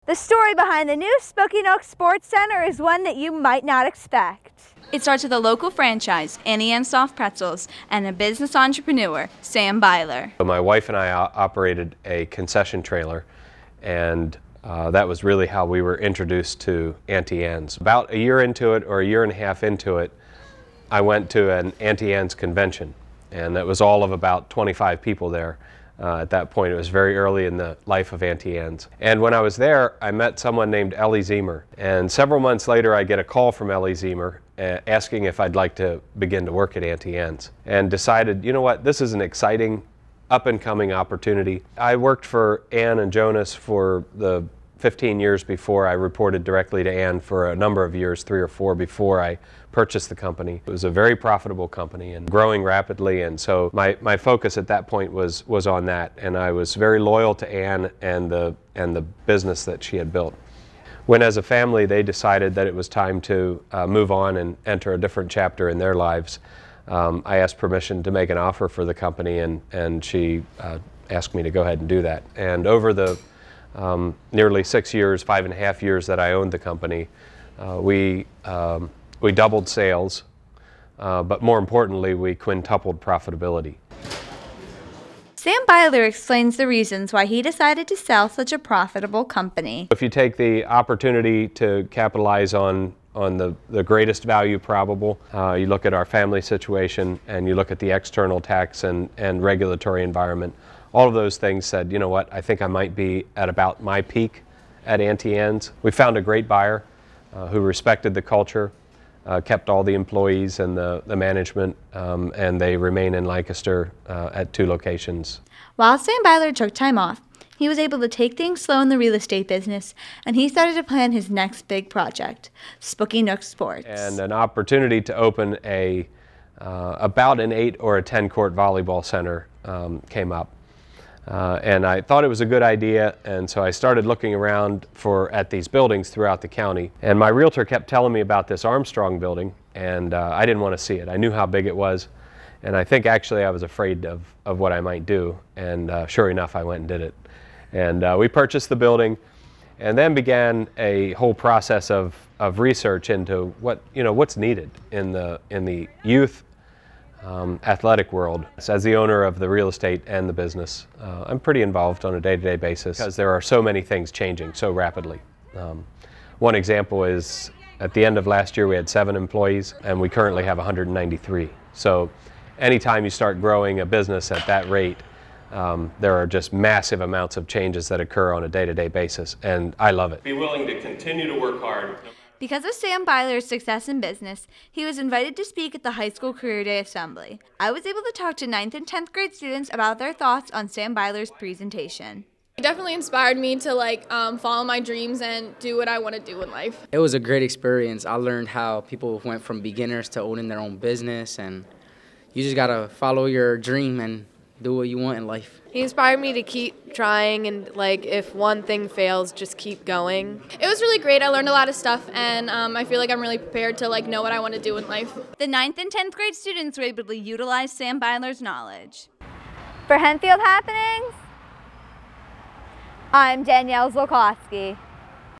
The story behind the new Spooky Nook Sports Center is one that you might not expect. It starts with a local franchise, Annie Ann's Soft Pretzels, and a business entrepreneur, Sam Beiler. My wife and I operated a concession trailer, and that was really how we were introduced to Auntie Anne's. About a year into it, or a year and a half into it, I went to an Auntie Anne's convention, and it was all of about 25 people there. At that point, it was very early in the life of Auntie Anne's. And when I was there, I met someone named Ellie Zemer. And several months later, I get a call from Ellie Zemer asking if I'd like to begin to work at Auntie Anne's. And decided, you know what, this is an exciting, up-and-coming opportunity. I worked for Anne and Jonas for the 15 years before. I reported directly to Anne for a number of years, 3 or 4, before I purchased the company. It was a very profitable company and growing rapidly, and so my focus at that point was on that, and I was very loyal to Anne and the business that she had built. When as a family they decided that it was time to move on and enter a different chapter in their lives, I asked permission to make an offer for the company, and she asked me to go ahead and do that. And over the nearly 6 years, 5.5 years that I owned the company, we doubled sales, but more importantly, we quintupled profitability. Sam Beiler explains the reasons why he decided to sell such a profitable company. If you take the opportunity to capitalize on the greatest value probable, you look at our family situation and you look at the external tax and regulatory environment, all of those things said, you know what, I think I might be at about my peak at Auntie Anne's. We found a great buyer who respected the culture, kept all the employees and the management, and they remain in Lancaster at 2 locations. While Sam Beiler took time off, he was able to take things slow in the real estate business, and he started to plan his next big project, Spooky Nook Sports. And an opportunity to open about an 8 or a 10 court volleyball center came up. And I thought it was a good idea, and so I started looking around at these buildings throughout the county. And my realtor kept telling me about this Armstrong building, and I didn't want to see it. I knew how big it was, and I think actually I was afraid of what I might do. And sure enough, I went and did it. And we purchased the building, and then began a whole process of research into what's needed in the youth athletic world. As the owner of the real estate and the business, I'm pretty involved on a day-to-day basis because there are so many things changing so rapidly. One example is at the end of last year we had 7 employees, and we currently have 193. So anytime you start growing a business at that rate, there are just massive amounts of changes that occur on a day-to-day basis, and I love it. Be willing to continue to work hard. Because of Sam Beiler's success in business, he was invited to speak at the high school career day assembly. I was able to talk to 9th and 10th grade students about their thoughts on Sam Beiler's presentation. It definitely inspired me to follow my dreams and do what I want to do in life. It was a great experience. I learned how people went from beginners to owning their own business, and you just gotta follow your dream and do what you want in life. He inspired me to keep trying, and if one thing fails, just keep going. It was really great. I learned a lot of stuff, and I feel like I'm really prepared to know what I want to do in life. The 9th and 10th grade students were able to utilize Sam Beiler's knowledge. For Hempfield Happenings, I'm Danielle Zulkosky.